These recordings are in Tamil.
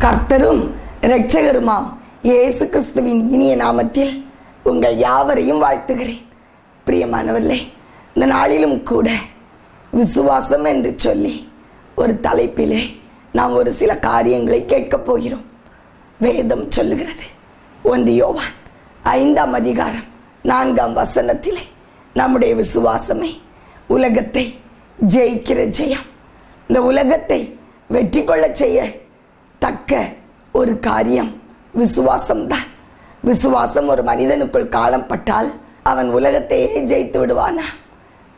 கர்த்தரும் இரட்சகருமாம் இயேசு கிறிஸ்துவின் இனிய நாமத்தில் உங்கள் யாவரையும் வாழ்த்துகிறேன். பிரியமானவர்களே, இந்த நாளிலும் கூட விசுவாசம் என்று சொல்லி ஒரு தலைப்பிலே நாம் ஒரு சில காரியங்களை கேட்கப் போகிறோம். வேதம் சொல்லுகிறது, 1 யோவான் 5ஆம் அதிகாரம் 4ஆம் வசனத்திலே, நம்முடைய விசுவாசமே உலகத்தை ஜெயிக்கிற ஜெயம். இந்த உலகத்தை வெற்றி கொள்ள செய்ய தக்க ஒரு காரியம் விசுவாசம்தான். விசுவாசம் ஒரு மனிதனுக்குள் காணப்பட்டால் அவன் உலகத்தையே ஜெயித்து விடுவானா?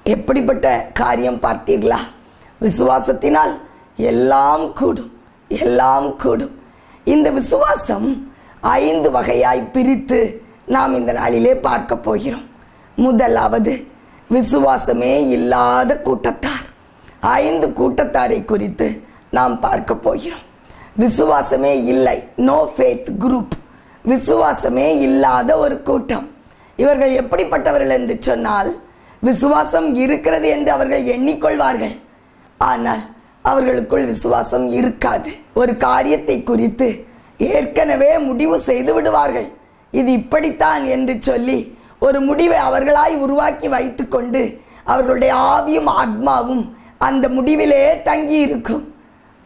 எப்படிப்பட்ட காரியம் பார்த்தீர்களா? விசுவாசத்தினால் எல்லாம் கூடும், எல்லாம் கூடும். இந்த விசுவாசம் 5 வகையாய் பிரித்து நாம் இந்த நாளிலே பார்க்க போகிறோம். முதலாவது, விசுவாசமே இல்லாத கூட்டத்தார். 5 கூட்டத்தாரை குறித்து நாம் பார்க்க போகிறோம். விசுவாசமே இல்லை, நோ ஃபேத் குரூப். விசுவாசமே இல்லாத ஒரு கூட்டம். இவர்கள் எப்படிப்பட்டவர்கள் என்று சொன்னால், விசுவாசம் இருக்கிறது என்று அவர்கள் எண்ணிக்கொள்வார்கள், ஆனால் அவர்களுக்குள் விசுவாசம் இருக்காது. ஒரு காரியத்தை குறித்து ஏற்கனவே முடிவு செய்து விடுவார்கள். இது இப்படித்தான் என்று சொல்லி ஒரு முடிவை அவர்களாய் உருவாக்கி வைத்து கொண்டு அவர்களுடைய ஆவியும் ஆத்மாவும் அந்த முடிவிலே தங்கி இருக்கும்.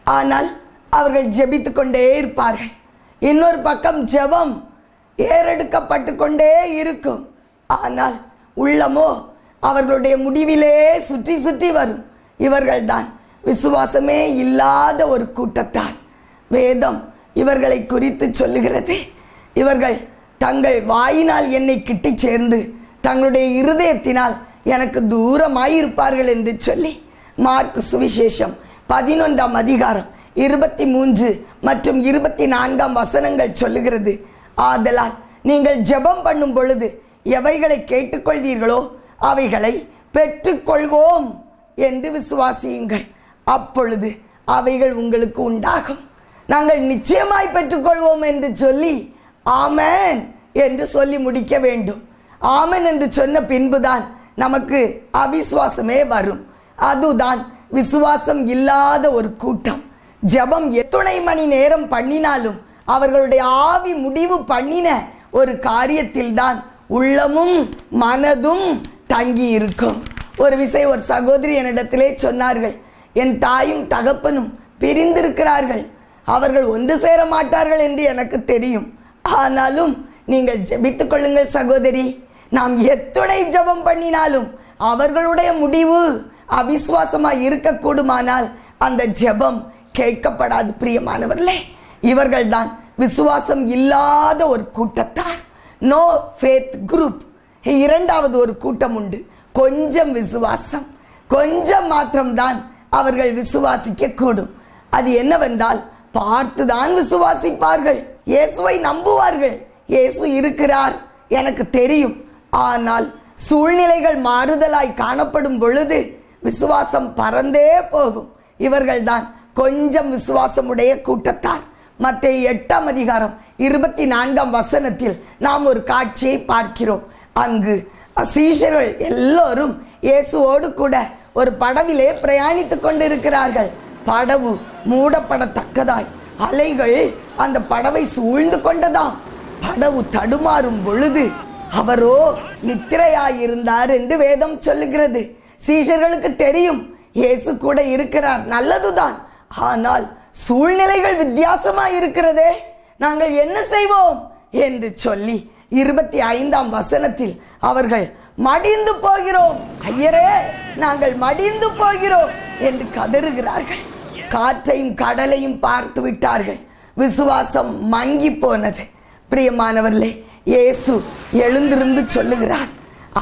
ஆனால் அவர்கள் ஜெபித்து கொண்டே இருப்பார்கள். இன்னொரு பக்கம் ஜெபம் ஏறெடுக்கப்பட்டு கொண்டே இருக்கும். ஆனால் உள்ளமோ அவர்களுடைய முடிவிலே சுற்றி சுற்றி வரும். இவர்கள்தான் விசுவாசமே இல்லாத ஒரு கூட்டத்தார். வேதம் இவர்களை குறித்து சொல்லுகிறது, இவர்கள் தங்கள் வாயினால் என்னை கிட்டி சேர்ந்து தங்களுடைய இருதயத்தினால் எனக்கு தூரமாய் இருப்பார்கள் என்று சொல்லி மார்க் சுவிசேஷம் 11ஆம் அதிகாரம் 23 மற்றும் 24ஆம் வசனங்கள் சொல்லுகிறது, ஆதலால் நீங்கள் ஜெபம் பண்ணும் பொழுது எவைகளை கேட்டுக்கொள்வீர்களோ அவைகளை பெற்றுக்கொள்வோம் என்று விசுவாசியுங்கள், அப்பொழுது அவைகள் உங்களுக்கு உண்டாகும். நாங்கள் நிச்சயமாய் பெற்றுக்கொள்வோம் என்று சொல்லி ஆமென் என்று சொல்லி முடிக்க வேண்டும். ஆமென் என்று சொன்ன பின்புதான் நமக்கு அவிசுவாசமே வரும். அதுதான் விசுவாசம் இல்லாத ஒரு கூட்டம். ஜெபம் எத்தனை மணி நேரம் பண்ணினாலும் அவர்களுடைய ஆவி முடிவு பண்ணின ஒரு காரியத்தில் தான் உள்ளமும் மனதும் தங்கி இருக்கும். ஒரு விசை ஒரு சகோதரி என்னிடத்திலே சொன்னார்கள், என் தாயும் தகப்பனும் பிரிந்திருக்கிறார்கள், அவர்கள் ஒன்று சேர மாட்டார்கள் என்று எனக்கு தெரியும். ஆனாலும் நீங்கள் ஜெபித்துக் கொள்ளுங்கள் சகோதரி, நாம் எத்தனை ஜெபம் பண்ணினாலும் அவர்களுடைய முடிவு அவிசுவாசமாய் இருக்கக்கூடுமானால் அந்த ஜெபம் கேட்கப்படாது. பிரியமானவர்களே, இவர்கள்தான் விசுவாசம் இல்லாத ஒரு கூட்டத்தார், நோ ஃபேத் குரூப். இரண்டாவது ஒரு கூட்டம் உண்டு, கொஞ்சம் விசுவாசம், கொஞ்சம் மாத்திரம்தான் அவர்கள் விசுவாசிக்க கூடும். அது என்னவென்றால், பார்த்துதான் விசுவாசிப்பார்கள், இயேசுவை நம்புவார்கள். இயேசு இருக்கிறார் எனக்கு தெரியும், ஆனால் சூழ்நிலைகள் மாறுதலாய் காணப்படும் பொழுது விசுவாசம் பறந்தே போகும். இவர்கள்தான் கொஞ்சம் விசுவாசமுடைய கூட்டத்தார். மத்தேயு 8ஆம் அதிகாரம் 24ஆம் வசனத்தில் நாம் ஒரு காட்சியை பார்க்கிறோம். அங்கு சீஷர்கள் எல்லோரும் இயேசுவோடு கூட ஒரு படவிலே பிரயாணித்துக் கொண்டிருக்கிறார்கள். படவு மூடப்படத்தக்கதாய் அலைகள் அந்த படவை சூழ்ந்து கொண்டதாம். படவு தடுமாறும் பொழுது அவரோ நித்திரையாயிருந்தார் என்று வேதம் சொல்லுகிறது. சீஷர்களுக்கு தெரியும் இயேசு கூட இருக்கிறார், நல்லதுதான். ஆனால் சூழ்நிலைகள் வித்தியாசமாய் இருக்கிறதே, நாங்கள் என்ன செய்வோம் என்று சொல்லி 25ஆம் வசனத்தில் அவர்கள் மடிந்து போகிறோம், ஐயரே நாங்கள் மடிந்து போகிறோம் என்று கதறுகிறார்கள். காற்றையும் கடலையும் பார்த்து விட்டார்கள். விசுவாசம் மங்கி போனது. பிரியமானவர்களே, இயேசு எழுந்திருந்து சொல்லுகிறார்,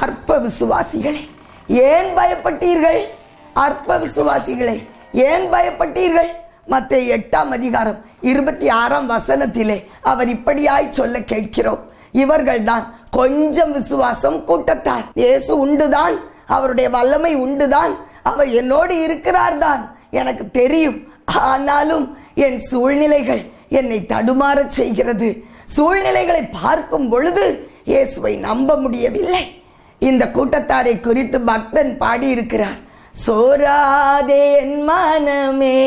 அற்ப விசுவாசிகளே ஏன் பயப்பட்டீர்கள்? அற்ப விசுவாசிகளை ஏன் பயப்பட்டீர்கள்? மத்தேயு 8ஆம் அதிகாரம் 26ஆம் வசனத்திலே அவர் இப்படியாய் சொல்ல கேட்கிறோம், இவர்கள்தான் கொஞ்சம் விசுவாசம் கூட்டத்தார். இயேசு உண்டுதான், அவருடைய வல்லமை உண்டுதான், அவர் என்னோடு இருக்கிறார் தான், எனக்கு தெரியும். ஆனாலும் என் சூழ்நிலைகள் என்னை தடுமாற செய்கிறது. சூழ்நிலைகளை பார்க்கும் பொழுது இயேசுவை நம்ப முடியவில்லை. இந்த கூட்டத்தாரை குறித்து பக்தன் பாடியிருக்கிறார், சோராதே என் மனமே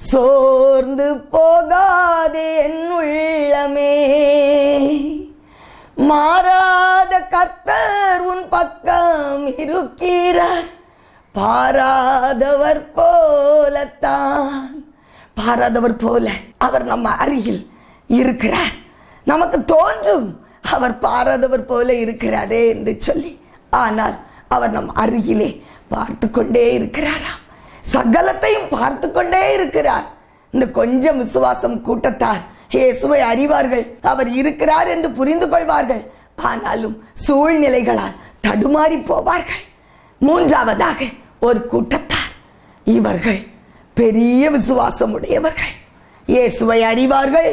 சோர்ந்து போகாதே என் உள்ளமே, மாறாத கர்த்தர் உன் பக்கம் இருக்கிறார், பாராதவர் போலத்தான். பாராதவர் போல அவர் நம்ம அருகில் இருக்கிறார். நமக்கு தோன்றும் அவர் பாராதவர் போல இருக்கிறாரே என்று சொல்லி, ஆனால் அவர் நம் அருகிலே பார்த்து கொண்டே இருக்கிறாராம். சகலத்தையும் பார்த்து கொண்டே இருக்கிறார். இந்த கொஞ்சம் விசுவாசம் கூட்டத்தார் இயேசுவை அறிவார்கள், அவர் இருக்கிறார் என்று புரிந்து கொள்வார்கள். ஆனாலும் சூழ்நிலைகளால் தடுமாறி போவார்கள். மூன்றாவதாக ஒரு கூட்டத்தார், இவர்கள் பெரிய விசுவாசம் உடையவர்கள். இயேசுவை அறிவார்கள்,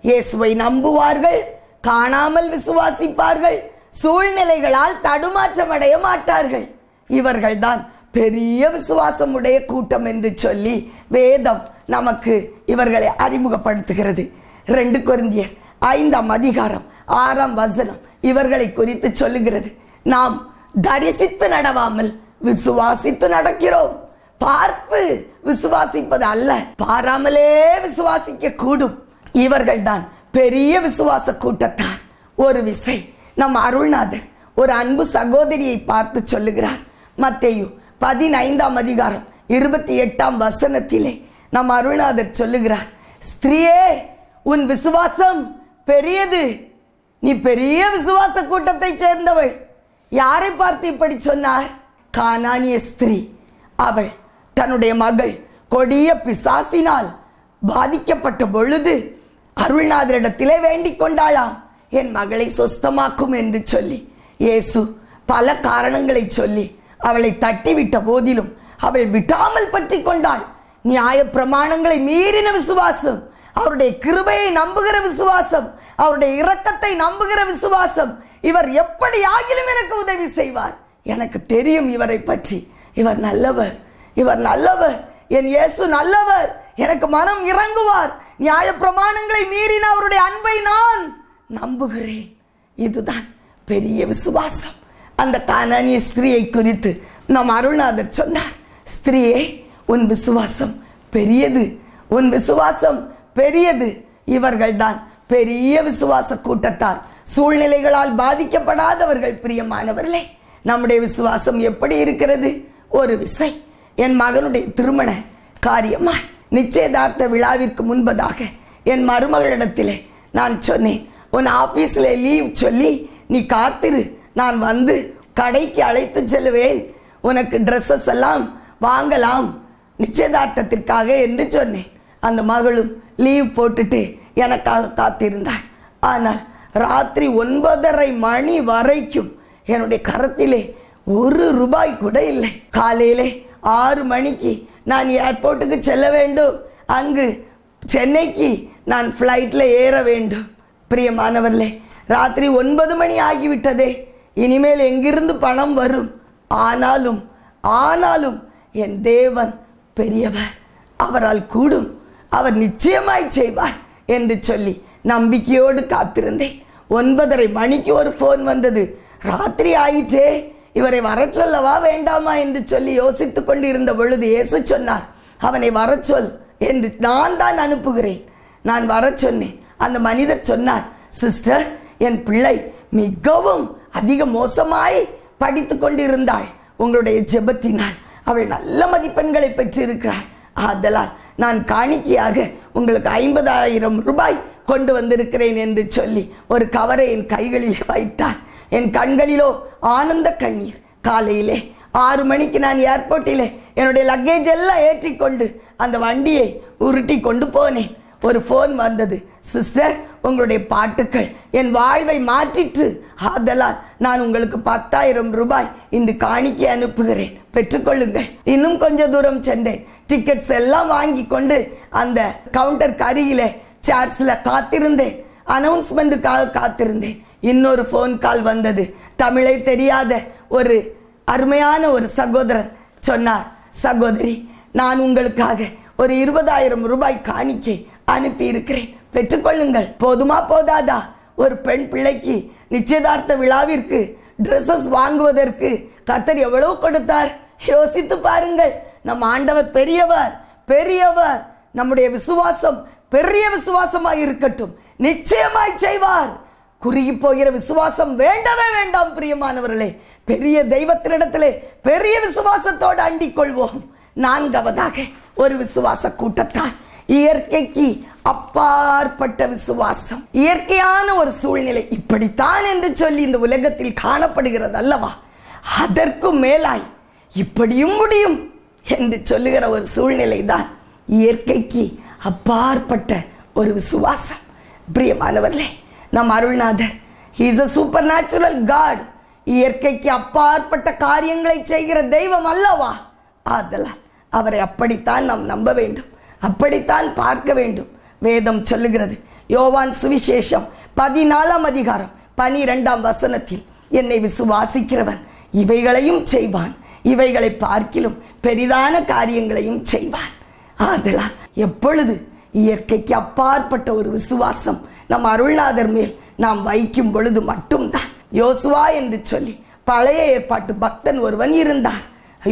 இயேசுவை நம்புவார்கள், காணாமல் விசுவாசிப்பார்கள், சூழ்நிலைகளால் தடுமாற்றம் அடைய மாட்டார்கள். இவர்கள்தான் பெரிய விசுவாசம் உடைய கூட்டம் என்று சொல்லி வேதம் நமக்கு இவர்களை அறிமுகப்படுத்துகிறது. 2 கொரிந்தியர் 5ஆம் அதிகாரம் 6ஆம் வசனம் இவர்களை குறித்து சொல்லுகிறது. நாம் தரிசித்து நடவாமல் விசுவாசித்து நடக்கிறோம். பார்த்து விசுவாசிப்பது அல்ல, பாராமலே விசுவாசிக்க கூடும். இவர்கள்தான் பெரிய விசுவாச கூட்டத்தார். ஒரு விசை நம் அருள்நாதர் ஒரு அன்பு சகோதரியை பார்த்து சொல்லுகிறார். மத்தேயு 15ஆம் அதிகாரம் 28ஆம் வசனத்திலே நம் அருள்நாதர் சொல்லுகிறார், ஸ்திரீயே உன் விசுவாசம் பெரியது, நீ பெரிய விசுவாச கூட்டத்தை சேர்ந்தவள். யாரை பார்த்து இப்படி சொன்னார்? கானானிய ஸ்திரீ. அவள் தன்னுடைய மகள் கொடிய பிசாசினால் பாதிக்கப்பட்ட பொழுது அருள்நாதரிடத்திலே வேண்டிக் கொண்டாளாம், என் மகளை சொஸ்தமாக்கும் என்று சொல்லி. இயேசு பல காரணங்களை சொல்லி அவளை தட்டிவிட்ட போதிலும் அவள் விடாமல் பற்றி கொண்டாள். நியாய பிரமாணங்களை மீறின விசுவாசம், அவருடைய கிருபையை நம்புகிற விசுவாசம், அவருடைய இரக்கத்தை நம்புகிற விசுவாசம். இவர் எப்படி ஆகிலும் எனக்கு உதவி செய்வார், எனக்கு தெரியும் இவரை பற்றி, இவர் நல்லவர், இவர் நல்லவர், என் இயேசு நல்லவர், எனக்கு மனம் இறங்குவார், நியாய பிரமாணங்களை மீறின அவருடைய அன்பை நான் நம்புகிறேன். இதுதான் பெரிய விசுவாசம். அந்த கானானிய ஸ்திரீயை குறித்து நம் அருள்நாதர் சொன்னார், ஸ்திரீயே உன் விசுவாசம் பெரியது, உன் விசுவாசம் பெரியது. இவர்கள்தான் பெரிய விசுவாச கூட்டத்தார், சூழ்நிலைகளால் பாதிக்கப்படாதவர்கள். பிரியமானவர்களே, நம்முடைய விசுவாசம் எப்படி இருக்கிறது? ஒரு விசை என் மகனுடைய திருமண காரியமாய் நிச்சயதார்த்த விழாவிற்கு முன்பதாக என் மருமகளிடத்திலே நான் சொன்னேன், உன் ஆபீஸ்ல லீவ் சொல்லி நீ காத்திரு, நான் வந்து கடைக்கு அழைத்து செல்லுவேன், உனக்கு ட்ரெஸ்ஸஸ் எல்லாம் வாங்கலாம் நிச்சயதார்த்தத்திற்காக என்று சொன்னேன். அந்த மகளும் லீவ் போட்டுட்டு எனக்காக காத்திருந்தாள். ஆனால் ராத்திரி 9:30 மணி வரைக்கும் என்னுடைய கரத்திலே ₹1 கூட இல்லை. காலையிலே 6 மணிக்கு நான் ஏர்போர்ட்டுக்கு செல்ல வேண்டும், அங்கு சென்னைக்கு நான் ஃப்ளைட்ல ஏற வேண்டும். பிரியமானவர்களே, ராத்திரி 9 மணி ஆகிவிட்டதே, இனிமேல் எங்கிருந்து பணம் வரும்? ஆனாலும் என் தேவன் பெரியவர், அவரால் கூடும், அவர் நிச்சயமாய் செய்வார் என்று சொல்லி நம்பிக்கையோடு காத்திருந்தேன். 9:30 மணிக்கு ஒரு போன் வந்தது. ராத்திரி ஆயிற்றே, இவரை வர சொல்லவா வேண்டாமா என்று சொல்லி யோசித்துக் கொண்டிருந்த பொழுது இயேசு சொன்னார், அவனை வர சொல் என்று நான் தான் அனுப்புகிறேன். நான் வர சொன்னேன். அந்த மனிதர் சொன்னார், சிஸ்டர், என் பிள்ளை மிகவும் அதிக மோசமாய் படித்து கொண்டிருந்தாள், உங்களுடைய ஜெபத்தினால் அவள் நல்ல மதிப்பெண்களை பெற்றிருக்கிறாள், ஆதலால் நான் காணிக்கையாக உங்களுக்கு ₹50,000 கொண்டு வந்திருக்கிறேன் என்று சொல்லி ஒரு கவரை என் கைகளிலே வைத்தார். என் கண்களிலோ ஆனந்த கண்ணீர். காலையிலே 6 மணிக்கு நான் ஏர்போர்ட்டிலே என்னுடைய லக்கேஜ் எல்லாம் ஏற்றிக்கொண்டு அந்த வண்டியை உருட்டி கொண்டு போனேன். ஒரு போன் வந்தது, சிஸ்டர், உங்களுடைய பாட்டுக்கள் என் வாழ்வை மாற்றிற்று, ஆதலால் நான் உங்களுக்கு ₹10,000 இன்று காணிக்கை அனுப்புகிறேன், பெற்றுக்கொள்ளுங்கள். இன்னும் கொஞ்ச தூரம் சென்றேன். டிக்கெட்ஸ் எல்லாம் வாங்கி கொண்டு அந்த கவுண்டர் அருகிலே சேர்ஸ்ல காத்திருந்தேன். அனௌன்ஸ்மெண்ட்டுக்காக காத்திருந்தேன். இன்னொரு போன் கால் வந்தது. தமிழை தெரியாத ஒரு அருமையான ஒரு சகோதரன் சொன்னார், சகோதரி, நான் உங்களுக்காக ஒரு ₹20,000 காணிக்கை அனுப்பி இருக்கிறேன், பெற்றுக்கொள்ளுங்கள். போதுமா போதாதா? ஒரு பெண் பிள்ளைக்கு நிச்சயதார்த்த விழாவிற்கு ட்ரெஸ்ஸஸ் வாங்குவதற்கு கர்த்தர் எவ்வளவு கொடுத்தார் யோசித்து பாருங்கள். நம் ஆண்டவர் பெரியவர், பெரியவர். நம்முடைய விசுவாசம் பெரிய விசுவாசமாய் இருக்கட்டும், நிச்சயமாய் செய்வார். குறுகி போகிற விசுவாசம் வேண்டவே வேண்டாம் பிரியமானவர்களே. பெரிய தெய்வத்தினிடத்திலே பெரிய விசுவாசத்தோடு அண்டிக் கொள்வோம். நான்காவதாக ஒரு விசுவாச கூட்டத்தார் இயற்கைக்கு அப்பாற்பட்ட விசுவாசம். இயற்கையான ஒரு சூழ்நிலை இப்படித்தான் என்று சொல்லி இந்த உலகத்தில் காணப்படுகிறது அல்லவா, அதற்கு மேலாய் இப்படியும் முடியும் என்று சொல்லுகிற ஒரு சூழ்நிலை தான் இயற்கைக்கு அப்பாற்பட்ட ஒரு விசுவாசம். பிரியமானவர்களே, நம் அருள்நாதர் he is a supernatural God. இயற்கைக்கு அப்பாற்பட்ட காரியங்களை செய்கிற தெய்வம் அல்லவா, ஆதலால் அவரை அப்படித்தான் நாம் நம்ப வேண்டும், அப்படித்தான் பார்க்க வேண்டும். வேதம் சொல்லுகிறது, யோவான் சுவிசேஷம் 14ஆம் அதிகாரம் 12ஆம் வசனத்தில், என்னை விசுவாசிக்கிறவன் இவைகளையும் செய்வான், இவைகளை பார்க்கிலும் பெரிதான காரியங்களையும் செய்வான். ஆதலால் எப்பொழுது இயற்கைக்கு அப்பாற்பட்ட ஒரு விசுவாசம் நம் அருள்நாதர் மேல் நாம் வைக்கும் பொழுது மட்டும்தான். யோசுவா என்று சொல்லி பழைய ஏற்பாட்டு பக்தன் ஒருவன் இருந்தார்.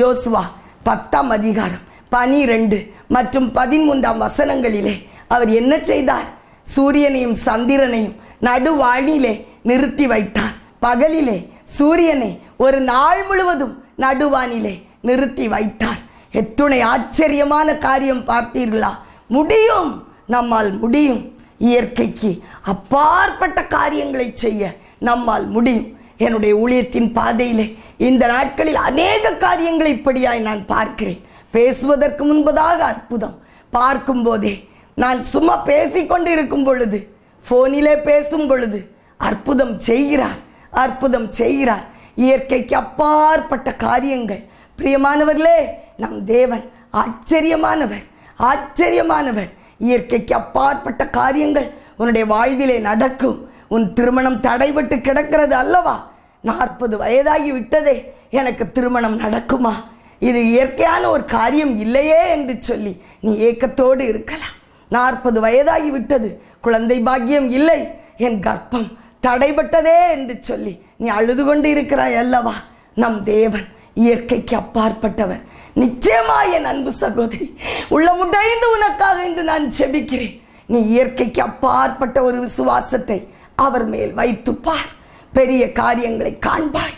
யோசுவா 10ஆம் அதிகாரம் 12 மற்றும் 13ஆம் வசனங்களிலே அவர் என்ன செய்தார்? சூரியனையும் சந்திரனையும் நடுவானிலே நிறுத்தி வைத்தார். பகலிலே சூரியனை ஒரு நாள் முழுவதும் நடுவானிலே நிறுத்தி வைத்தார். எத்துணை ஆச்சரியமான காரியம் பார்த்தீர்களா? முடியும், நம்மால் முடியும். இயற்கைக்கு அப்பாற்பட்ட காரியங்களை செய்ய நம்மால் முடியும். என்னுடைய ஊழியத்தின் பாதையிலே இந்த நாட்களில் அநேக காரியங்களை இப்படியாய் நான் பார்க்கிறேன். பேசுவதற்கு முன்பதாக அற்புதம், பார்க்கும் போதே நான் சும்மா பேசிக்கொண்டு இருக்கும் பொழுது, போனிலே பேசும் பொழுது அற்புதம் செய்கிறார், அற்புதம் செய்கிறார். இயற்கைக்கு அப்பாற்பட்ட காரியங்கள். பிரியமானவர்களே, நம் தேவன் ஆச்சரியமானவர், ஆச்சரியமானவர். இயற்கைக்கு அப்பாற்பட்ட காரியங்கள் உன்னுடைய வாழ்விலே நடக்கும். உன் திருமணம் தடைபட்டு கிடக்கிறது அல்லவா, 40 வயதாகி விட்டதே, எனக்கு திருமணம் நடக்குமா, இது இயற்கையான ஒரு காரியம் இல்லையே என்று சொல்லி நீ ஏக்கத்தோடு இருக்கலாம். 40 வயதாகி விட்டது, குழந்தை பாக்கியம் இல்லை, என் கர்ப்பம் தடைபட்டதே என்று சொல்லி நீ அழுது கொண்டு இருக்கிறாய் அல்லவா. நம் தேவன் இயற்கைக்கு அப்பாற்பட்டவர். நிச்சயமாய் என் அன்பு சகோதரி, உள்ளமுடைந்து உனக்காக இன்று நான் செபிக்கிறேன். நீ இயற்கைக்கு அப்பாற்பட்ட ஒரு விசுவாசத்தை அவர் மேல் வைத்து பார், பெரிய காரியங்களை காண்பாய்.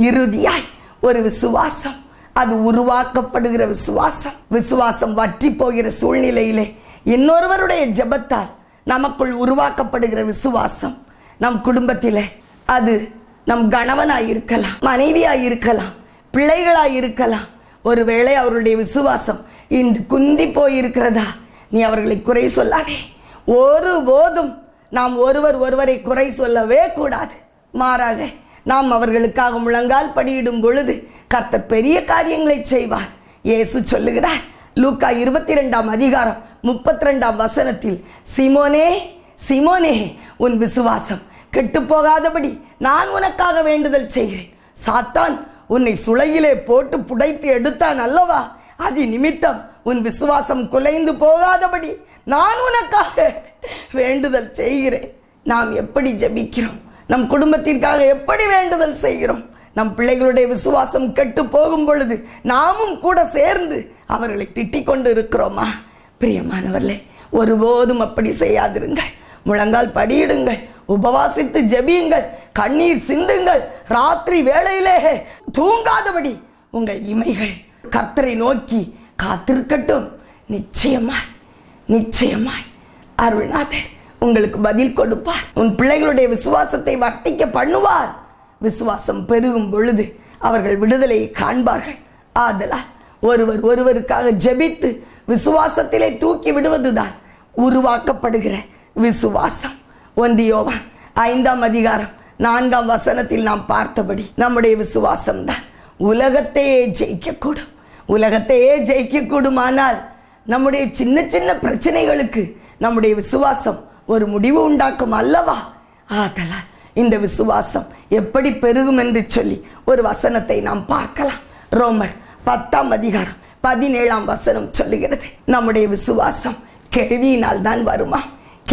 இறுதியாய் ஒரு விசுவாசம், அது உருவாக்கப்படுகிற விசுவாசம். விசுவாசம் வற்றி போகிற சூழ்நிலையிலே இன்னொருவருடைய ஜெபத்தால் நமக்குள் உருவாக்கப்படுகிற விசுவாசம். நம் குடும்பத்திலே அது நம் கணவனாய் இருக்கலாம், மனைவியாய் இருக்கலாம், பிள்ளைகளாய் இருக்கலாம். ஒருவேளை அவருடைய விசுவாசம் இன்று குந்தி போயிருக்கிறதா, நீ அவர்களை குறை சொல்லாதே. ஒருபோதும் நாம் ஒருவரை குறை சொல்லவே கூடாது. மாறாக நாம் அவர்களுக்காக முழங்கால் படியிடும் பொழுது கர்த்தர் பெரிய காரியங்களை செய்வார். இயேசு சொல்லுகிறார், லூக்கா 22ஆம் அதிகாரம் 32ஆம் வசனத்தில், சீமோனே சீமோனே, உன் விசுவாசம் கெட்டு போகாதபடி நான் உனக்காக வேண்டுதல் செய்கிறேன். சாத்தான் உன்னை சுளையிலே போட்டு புடைத்து எடுத்தான் அல்லவா, அது நிமித்தம் உன் விசுவாசம் குலைந்து போகாதபடி நான் உனக்காக வேண்டுதல் செய்கிறேன். நாம் எப்படி ஜெபிக்கிறோம், நம் குடும்பத்திற்காக எப்படி வேண்டுதல் செய்கிறோம்? நம் பிள்ளைகளுடைய விசுவாசம் கெட்டு போகும் பொழுது நாமும் கூட சேர்ந்து அவர்களை திட்டிக் கொண்டு இருக்கிறோமா? பிரியமானவர்களே, ஒருபோதும் அப்படி செய்யாதிருங்கள். முழங்கால் படியிடுங்கள், உபவாசித்து ஜெபியுங்கள், கண்ணீர் சிந்துங்கள். ராத்திரி வேளையிலே தூங்காதபடி உங்கள் இமைகள் கர்த்தரை நோக்கி காத்திருக்கட்டும். நிச்சயமாய் நிச்சயமாய் அருள்நாதர் உங்களுக்கு பதில் கொடுப்பார். உன் பிள்ளைகளுடைய விசுவாசத்தை வர்த்திக்க பண்ணுவார். விசுவாசம் பெருகும் பொழுது அவர்கள் விடுதலையை காண்பார்கள். ஆதலால் ஒருவருக்காக ஜெபித்து விசுவாசத்திலே தூக்கி விடுவதுதான் உருவாக்கப்படுகிற விசுவாசம். 1 யோவான் 5ஆம் அதிகாரம் 4ஆம் வசனத்தில் நாம் பார்த்தபடி நம்முடைய விசுவாசம் தான் உலகத்தையே ஜெயிக்கக்கூடும். உலகத்தையே ஜெயிக்கக்கூடும். ஆனால் நம்முடைய சின்ன சின்ன பிரச்சனைகளுக்கு நம்முடைய விசுவாசம் ஒரு முடிவு உண்டாக்கும் அல்லவா. ஆதலால் இந்த விசுவாசம் எப்படி பெருகும் என்று சொல்லி ஒரு வசனத்தை நாம் பார்க்கலாம். ரோமர் 10ஆம் அதிகாரம் 17ஆம் வசனம் சொல்லுகிறது, நம்முடைய விசுவாசம் கேள்வியினால் தான் வருமா.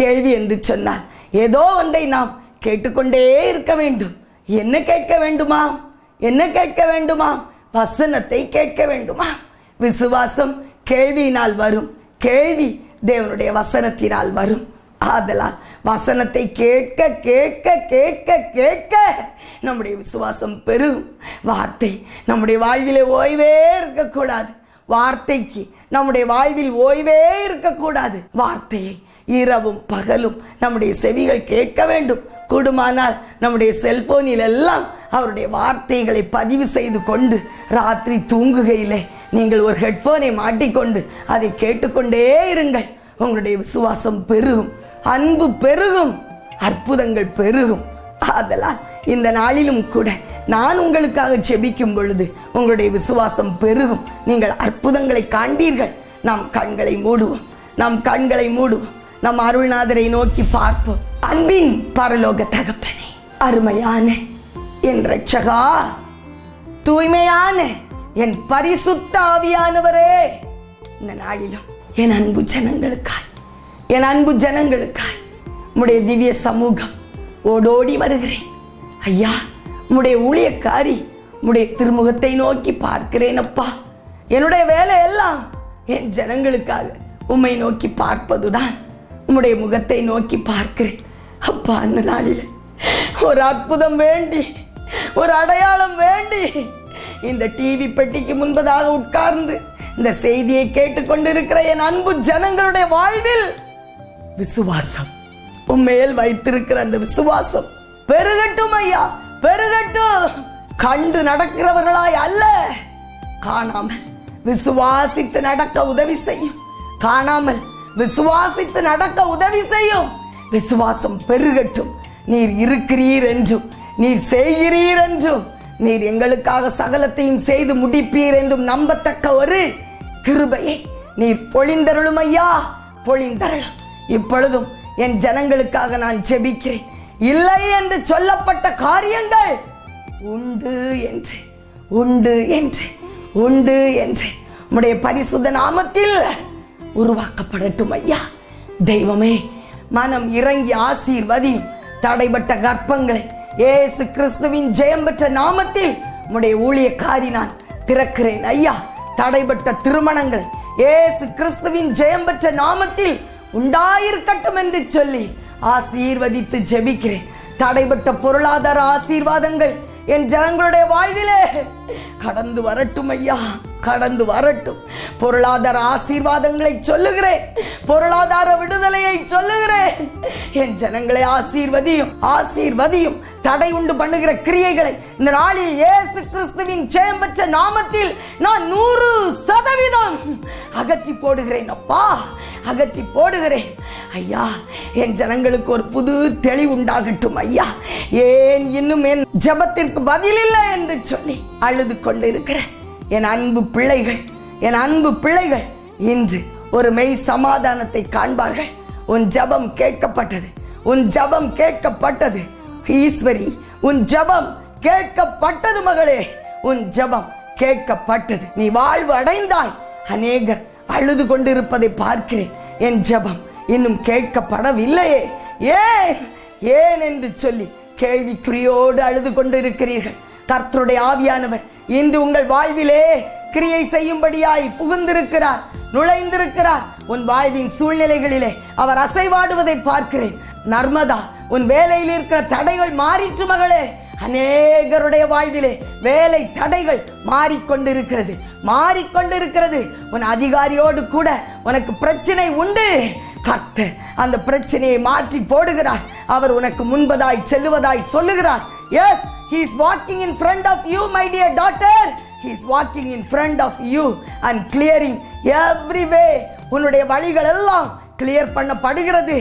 கேள்வி என்று சொன்னால் ஏதோ ஒன்றை நாம் கேட்டுக்கொண்டே இருக்க வேண்டும். என்ன கேட்க வேண்டுமா? என்ன கேட்க வேண்டுமா? வசனத்தை கேட்க வேண்டுமா? விசுவாசம் கேள்வியினால் வரும். கேள்வி தேவனுடைய வசனத்தினால் வரும். ஆதலால் வசனத்தை கேட்க கேட்க கேட்க கேட்க நம்முடைய விசுவாசம் பெருகும். வார்த்தை நம்முடைய வாழ்விலே ஓய்வே இருக்கக்கூடாது. வார்த்தைக்கு நம்முடைய வாழ்வில் ஓய்வே இருக்கக்கூடாது. வார்த்தையை இரவும் பகலும் நம்முடைய செவிகள் கேட்க வேண்டும். கூடுமானால் நம்முடைய செல்போனில் எல்லாம் அவருடைய வார்த்தைகளை பதிவு செய்து கொண்டு ராத்திரி தூங்குகையிலே நீங்கள் ஒரு ஹெட்போனை மாட்டிக்கொண்டு அதை கேட்டுக்கொண்டே இருங்கள். உங்களுடைய விசுவாசம் பெருகும், அன்பு பெருகும், அற்புதங்கள் பெருகும். ஆதலால் இந்த நாளிலும் கூட நான் உங்களுக்காக ஜெபிக்கும் பொழுது உங்களுடைய விசுவாசம் பெருகும். நீங்கள் அற்புதங்களை காண்பீர்கள். நாம் கண்களை மூடுவோம், நம் கண்களை மூடுவோம். நம் அருள்நாதரை நோக்கி பார்ப்போம். அன்பின் பரலோக தகப்பனே, அருமையான என் இரட்சகா, தூய்மையான என் பரிசுத்த ஆவியானவரே, இந்த நாளிலும் என் அன்பு ஜனங்களுக்காய், என் அன்பு ஜனங்களுக்காய் உம்முடைய திவ்ய சமூகம் ஓடோடி வருகிறேன். ஐயா, உம்முடைய ஊழியக்காரி உம்முடைய திருமுகத்தை நோக்கி பார்க்கிறேன். அப்பா, என்னுடைய வேலை எல்லாம் என் ஜனங்களுக்காக உம்மை நோக்கி பார்ப்பதுதான். உம்முடைய முகத்தை நோக்கி பார்க்கிறேன். அப்பா, அந்த நாளில் ஒரு அற்புதம் வேண்டி, ஒரு அடையாளம் வேண்டி இந்த டிவி பெட்டிக்கு முன்பதாக உட்கார்ந்து இந்த செய்தியை கேட்டுக்கொண்டிருக்கிற என் அன்பு ஜனங்களுடைய வாழ்வில் விசுவாசம், உண்மையில் வைத்திருக்கிற அந்த விசுவாசம் பெருகட்டும் ஐயா, பெருகட்டும். கண்டு நடக்கிறவர்களாய் அல்ல, காணாமல் விசுவாசித்து நடக்க உதவி செய்யும். காணாமல் விசுவாசித்து நடக்க உதவி செய்யும். விசுவாசம் பெருகட்டும். நீர் இருக்கிறீர் என்றும், நீர் செய்கிறீர் என்றும், நீர் எங்களுக்காக சகலத்தையும் செய்து முடிப்பீர் என்றும் நம்பத்தக்க ஒரு கிருபையை நீர் பொழிந்தருளும் ஐயா, பொழிந்தருளும். இப்பொழுதும் என் ஜனங்களுக்காக நான் ஜெபிக்கிறேன். இல்லை என்று சொல்லப்பட்ட காரியங்கள் உண்டு என்று, உண்டு என்று, உண்டு என்று உம்முடைய பரிசுத்த நாமத்தில் உருவாக்கப்படட்டும் ஐயா. தெய்வமே, மனம் இறங்கி ஆசீர்வதியும். தடைபட்ட கர்ப்பங்களை இயேசு கிறிஸ்துவின் ஜெயம் பெற்ற நாமத்தில் உம்முடைய ஊழியக்காரி நான் திறக்கிறேன் ஐயா. தடைபட்ட திருமணங்களை இயேசு கிறிஸ்துவின் ஜெயம் பெற்ற நாமத்தில் உண்டாயிருக்கட்டும் என்று சொல்லி ஆசீர்வதித்து ஜெபிக்கிறேன். தடைபட்ட பொருளாதார ஆசீர்வாதங்கள் என் ஜனங்களுடைய வாழ்விலே கடந்து வரட்டும் ஐயா, கடந்து வரட்டும். பொருளாதார ஆசீர்வாதங்களை சொல்லுகிறேன், பொருளாதார விடுதலையை சொல்லுகிறேன். என் ஜனங்களை ஆசீர்வதியும், ஆசீர்வதியும். தடை உண்டு பண்ணுகிற கிரியைகளை இந்த நாளில் இயேசு கிறிஸ்துவின் ஜெயம் பெற்ற நாமத்தில் நான் 100% அகற்றி போடுகிறேன் அப்பா, அகற்றி போடுகிறேன் ஐயா. என் ஜனங்களுக்கு ஒரு புது தெளிவு உண்டாகட்டும் ஐயா. ஏன் இன்னும் என் ஜெபத்திற்கு பதில் இல்லை என்று சொல்லி அழுது கொண்டிருக்கிறேன் என் அன்பு பிள்ளைகள், என் அன்பு பிள்ளைகள் இன்று ஒரு மெய் சமாதானத்தை காண்பார்கள். உன் ஜெபம் கேட்கப்பட்டது, உன் ஜெபம் கேட்கப்பட்டது. ஈஸ்வரி, உன் ஜெபம் கேட்கப்பட்டது மகளே, உன் ஜெபம் கேட்கப்பட்டது. நீ வாழ்வு அடைந்தாய். அநேகர் அழுது கொண்டிருப்பதை பார்க்கிறேன். என் ஜெபம் இன்னும் கேட்கப்படவில்லையே, ஏன் ஏன் என்று சொல்லி கேள்விக்குறியோடு அழுது கொண்டிருக்கிறீர்கள். கர்த்தருடைய ஆவியானவர் இன்று உங்கள் வாழ்விலே கிரியை செய்யும்படியாய் புகுந்திருக்கிறார், நுழைந்திருக்கிறார். உன் வாழ்வின் சூழ்நிலைகளிலே அவர் அசைவாடுவதை பார்க்கிறேன். நர்மதா, உன் வேலையில் இருக்கிற தடைகள் மாறிற்று மகளே. அநேகருடைய வாழ்விலே வேலை தடைகள் மாறிக்கொண்டிருக்கிறது, மாறிக்கொண்டிருக்கிறது. உன் அதிகாரியோடு கூட உனக்கு பிரச்சனை உண்டு. கர்த்தர் அந்த பிரச்சனையை மாற்றி போடுகிறார். அவர் உனக்கு முன்பதாய் செல்லுவதாய் சொல்லுகிறார். Yes, he is walking in front of you, my dear daughter. He is walking in front of you and clearing every way. உன்னுடைய வழிகள் எல்லாம் கிளியர் பண்ணப்படுகிறது.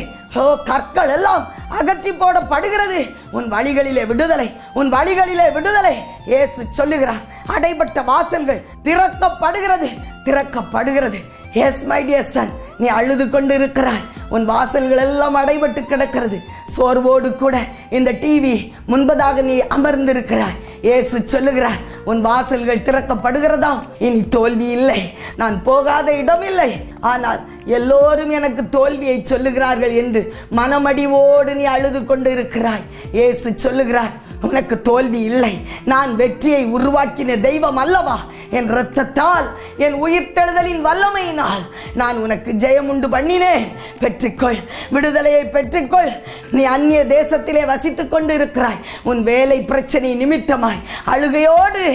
கற்கள் எல்லாம் அகற்றி போடப்படுகிறது. உன் வழிகளிலே விடுதலை, உன் வழிகளிலே விடுதலை. இயேசு சொல்லுகிறார், அடைபட்ட வாசல்கள் திறக்கப்படுகிறது, திறக்கப்படுகிறது. எஸ் மை டியர் சன், நீ அழுது கொண்டு இருக்கிறாய். உன் வாசல்கள் எல்லாம் அடைபட்டு கிடக்கிறது. சோர்வோடு கூட இந்த டிவி முன்பதாக நீ அமர்ந்திருக்கிறாய். இயேசு சொல்லுகிறார், உன் வாசல்கள் திறக்கப்படுகிறதா. இனி தோல்வி இல்லை. நான் போகாத இடம் இல்லை. ஆனால் எல்லோரும் எனக்கு தோல்வியை சொல்லுகிறார்கள் என்று மனமடிவோடு நீ அழுது கொண்டு இருக்கிறாய். இயேசு சொல்லுகிறார், உனக்கு தோல்வி இல்லை. நான் வெற்றியை உருவாக்கின தெய்வம் அல்லவா? என் இரத்தத்தால், என் உயிர்த்தெழுதலின் வல்லமையினால் நான் உனக்கு ஜெயம் உண்டு பண்ணினேன். பெற்றுக்கொள், விடுதலையை பெற்றுக்கொள். நீ அந்நிய தேசத்திலே வசித்துக் கொண்டு இருக்கிறாய். உன் வேலை பிரச்சனை நிமித்தமாய் அழுகையோடு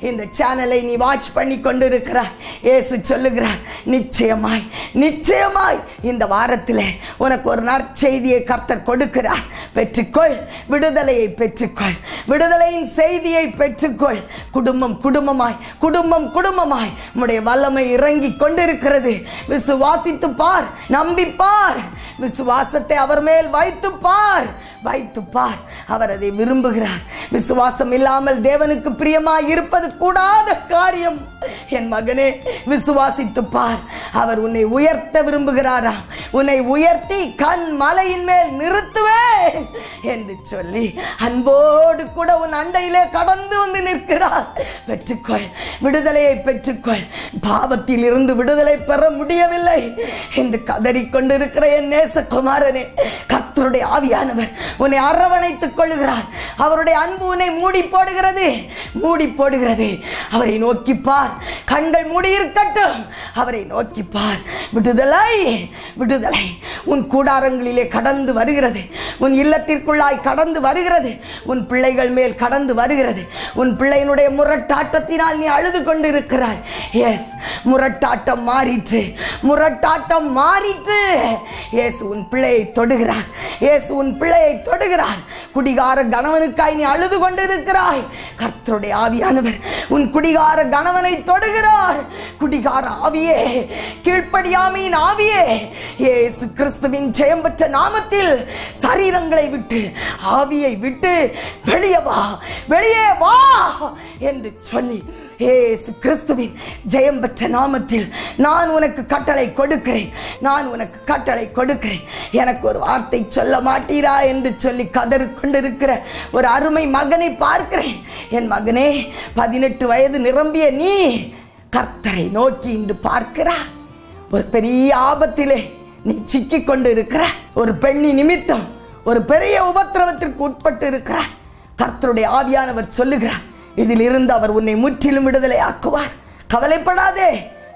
இந்த சேனலை நீ வாட்ச் பண்ணி கொண்டு இருக்கிறாய். இயேசு சொல்லுகிறார், நிச்சயமாய் நிச்சயமாய் இந்த வாரத்திலே உனக்கு ஒரு நற்செய்தியை கர்த்தர் கொடுக்கிறார். பெற்றுக்கொள், விடுதலையை பெற்றுக்கொள், விடுதலையின் செய்தியை பெற்றுக்கொள். குடும்பம் குடும்பமாய், குடும்பம் குடும்பமாய் உம்முடைய வல்லமை இறங்கி கொண்டிருக்கிறது. விசுவாசித்து பார், நம்பி பார். விசுவாசத்தை அவர் மேல் வைத்து பார், வைத்து பார். அவர் அதை விரும்புகிறார். விசுவாசம் இல்லாமல் தேவனுக்கு பிரியமாய் இருப்பது கூடாத காரியம். என் மகனே, விசுவாசித்து பார். அவர் உன்னை உயர்த்த விரும்புகிறாரா? உன்னை உயர்த்தி கண் மலையின் மேல் நிறுத்துவேன் என்று சொல்லி அன்போடு கூட உன் அண்டையிலே கடந்து வந்து நிற்கிறார். பெற்றுக்கொள், விடுதலையை பெற்றுக்கொள். பாவத்தில் இருந்து விடுதலை பெற முடியவில்லை என்று கதறிக்கொண்டிருக்கிற என் நேசகுமாரனே, கர்த்தருடைய ஆவியானவர் உன்னை அரவணைத்துக் கொள்ளுகிறார். அவருடைய அன்பு உன்னை மூடி போடுகிறது, மூடி போடுகிறது. அவரை நோக்கி பார். கண்கள் மூடி இருக்கட்டும், அவரை நோக்கி பார். விடுதலை, விடுதலை உன் கூடாரங்களிலே கடந்து வருகிறது. உன் இல்லத்திற்குள்ளாய் கடந்து வருகிறது. உன் பிள்ளைகள் மேல் கடந்து வருகிறது. உன் பிள்ளையினுடைய முரட்டாட்டத்தினால் நீ அழுது கொண்டு இருக்கிறாய். எஸ், முரட்டாட்டம் மாறிற்று, முரட்டாட்டம் மாறிற்று. இயேசு உன் பிள்ளையை தொடுகிறார். இயேசு உன் பிள்ளையை தொடுகிறார். குடிகார கணவனுக்காய் நீ அழுது கொண்டிருக்கிறாய். கர்த்தருடைய ஆவியானவர் உன் குடிகார கணவனை தொடுகிறார். குடிகார ஆவியே, கீழ்ப்படியாமையின் ஆவியே, இயேசு கிறிஸ்துவின் ஜெயம் பெற்ற நாமத்தில் சரீரங்களை விட்டு, ஆவியை விட்டு வெளியே வா, வெளியே வா என்று சொல்லி இயேசு கிறிஸ்துவின் ஜெயம் பெற்ற நாமத்தில் நான் உனக்கு கட்டளை கொடுக்கிறேன், நான் உனக்கு கட்டளை கொடுக்கிறேன். எனக்கு ஒரு வார்த்தை சொல்ல மாட்டீரா என்று சொல்லி கதறி கொண்டிருக்கிற ஒரு அருமை மகனை பார்க்கிறேன். என் மகனே, 18 வயது நிரம்பிய நீ கர்த்தரை நோக்கி இன்று பார்க்கிறாய். ஒரு பெரிய ஆபத்திலே நீ சிக்கிக் கொண்டு இருக்கிற. ஒரு பெண்ணி நிமித்தம் ஒரு பெரிய உபத்திரவத்திற்கு உட்பட்டு இருக்கிற. கர்த்தருடைய ஆவியானவர் சொல்லுகிறார், இதில் இருந்து அவர் உன்னை முற்றிலும் விடுதலை ஆக்குவார். கவலைப்படாதே,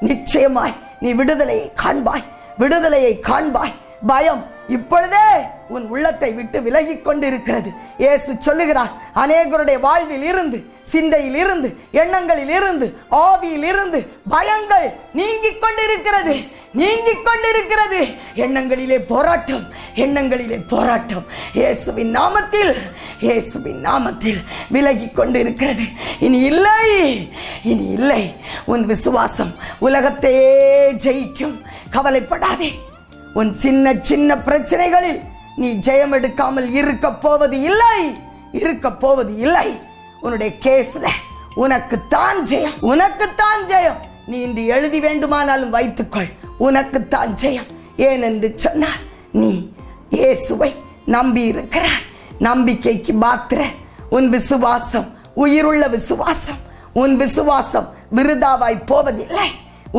நிச்சயமாய் நீ விடுதலையை காண்பாய், விடுதலையை காண்பாய். பயம் இப்பொழுதே உன் உள்ளத்தை விட்டு விலகி கொண்டிருக்கிறது. இயேசு சொல்லுகிறார், அநேகருடைய வாழ்வில் இருந்து, சிந்தையில் இருந்து, எண்ணங்களில் இருந்து, ஆவியில் இருந்து பயங்கள் நீங்கிக் கொண்டிருக்கிறது, நீங்கிக் கொண்டிருக்கிறது. எண்ணங்களிலே போராட்டம், எண்ணங்களிலே போராட்டம் இயேசுவின் நாமத்தில், இயேசுவின் நாமத்தில் விலகி கொண்டிருக்கிறது. இனி இல்லை, இனி இல்லை. உன் விசுவாசம் உலகத்தையே ஜெயிக்கும். கவலைப்படாதே. உன் சின்ன சின்ன பிரச்சனைகளில் நீ ஜெயம் எடுக்காமல் இருக்க போவது இல்லை, இருக்க போவது இல்லை. உன்னுடைய கேஸ்ல உனக்குத்தான் ஜெயம், உனக்குத்தான் ஜெயம். நீ இன்று எழுதி வேண்டுமானாலும் வைத்துக்கொள், உனக்குத்தான் ஜெயம். ஏனென்று சொன்னால் நீ இயேசுவை நம்பி இருக்கிறாய். நம்பிக்கைக்கு மாத்திர உன் விசுவாசம் உயிருள்ள விசுவாசம். உன் விசுவாசம் விருதாவாய் போவதில்லை,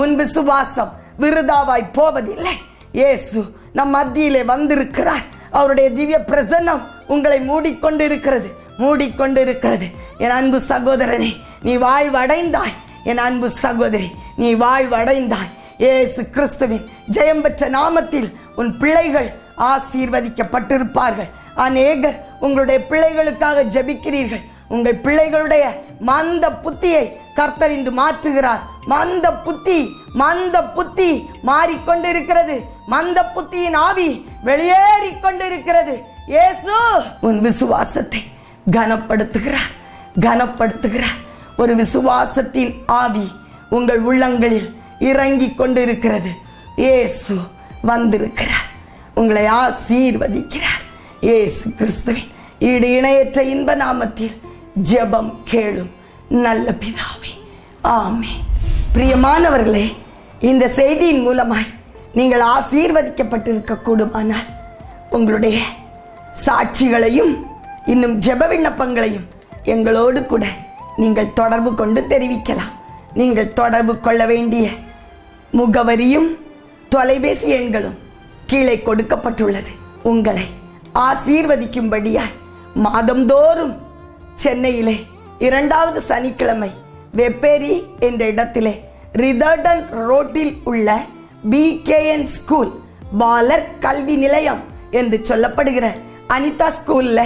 உன் விசுவாசம் விருதாவாய் போவதில்லை. இயேசு நம் மத்தியிலே வந்திருக்கிறார். அவருடைய திவ்ய பிரசன்னம் உங்களை மூடிக்கொண்டிருக்கிறது, மூடிக்கொண்டிருக்கிறது. என் அன்பு சகோதரனே, நீ வாழ்வடைந்தாய். என் அன்பு சகோதரி, நீ வாழ்வடைந்தாய். இயேசு கிறிஸ்துவின் ஜெயம் பெற்ற நாமத்தில் உன் பிள்ளைகள் ஆசீர்வதிக்கப்பட்டிருப்பார்கள். அநேகர் உங்களுடைய பிள்ளைகளுக்காக ஜெபிக்கிறீர்கள். உங்கள் பிள்ளைகளுடைய மந்த புத்தியை கர்த்தர் இன்று மாற்றுகிறார். மந்த புத்தி, மந்த புத்தி மாறிக்கொண்டிருக்கிறது. மந்த புத்தியின் ஆவி வெளியேறி கொண்டிருக்கிறது. இயேசு உன் விசுவாசத்தை கனப்படுத்துகிறார், கனப்படுத்துகிறார். ஒரு விசுவாசத்தின் ஆவி உங்கள் உள்ளங்களில் இறங்கி கொண்டிருக்கிறது. இயேசு வந்திருக்கிறார், உங்களை ஆசீர்வதிக்கிறார். இயேசு கிறிஸ்துவின் ஈடு இணையற்ற இன்ப நாமத்தில் ஜெபம் கேளும் நல்ல பிதாவே, ஆமென். பிரியமானவர்களே, இந்த செய்தியின் மூலமாய் நீங்கள் ஆசீர்வதிக்கப்பட்டிருக்க கூடுமானால் உங்களுடைய சாட்சிகளையும் இன்னும் ஜெப விண்ணப்பங்களையும் எங்களோடு கூட நீங்கள் தொடர்பு கொண்டு தெரிவிக்கலாம். நீங்கள் தொடர்பு கொள்ள வேண்டிய முகவரியும் தொலைபேசி எண்களும் கீழே கொடுக்கப்பட்டுள்ளது. உங்களை ஆசீர்வதிக்கும்படியாய் மாதந்தோறும் சென்னையிலே 2வது சனிக்கிழமை வெப்பேரி என்ற இடத்திலே ரிதர்டன் ரோட்டில் உள்ள BKN ஸ்கூல் பாலர் கல்வி நிலையம் என்று சொல்லப்படுகிற அனிதா ஸ்கூல்ல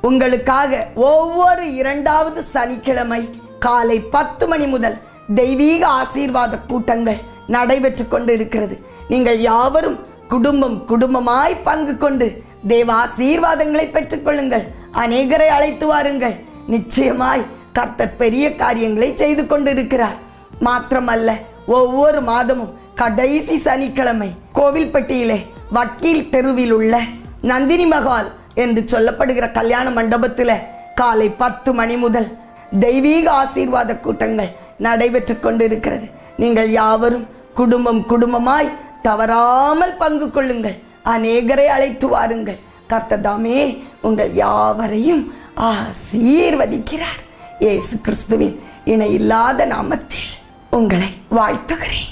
உங்களுக்காக ஒவ்வொரு 2வது சனிக்கிழமை காலை 10 மணி முதல் தெய்வீக ஆசீர்வாத கூட்டங்கள் நடைபெற்று கொண்டு இருக்கிறது. நீங்கள் யாவரும் குடும்பமாய் பங்கு கொண்டு தேவ ஆசீர்வாதங்களை பெற்றுக் கொள்ளுங்கள். அநேகரை அழைத்து வாருங்கள். நிச்சயமாய் கர்த்தர் பெரிய காரியங்களை செய்து கொண்டிருக்கிறார். மாத்திரமல்ல, ஒவ்வொரு மாதமும் கடைசி சனிக்கிழமை கோவில்பட்டியிலே வக்கீல் தெருவில் உள்ள நந்தினி மகால் என்று சொல்லப்படுகிற கல்யாண மண்டபத்தில் காலை 10 மணி முதல் தெய்வீக ஆசீர்வாத கூட்டங்கள் நடைபெற்று கொண்டிருக்கிறது. நீங்கள் யாவரும் குடும்பமாய் தவறாமல் பங்கு கொள்ளுங்கள். அநேகரை அழைத்து வாருங்கள். கர்த்தர் தாமே உங்கள் யாவரையும் ஆசீர்வதிக்கிறார். இயேசு கிறிஸ்துவின் இணையில்லாத நாமத்தில் உங்களை வாழ்த்துகிறேன்.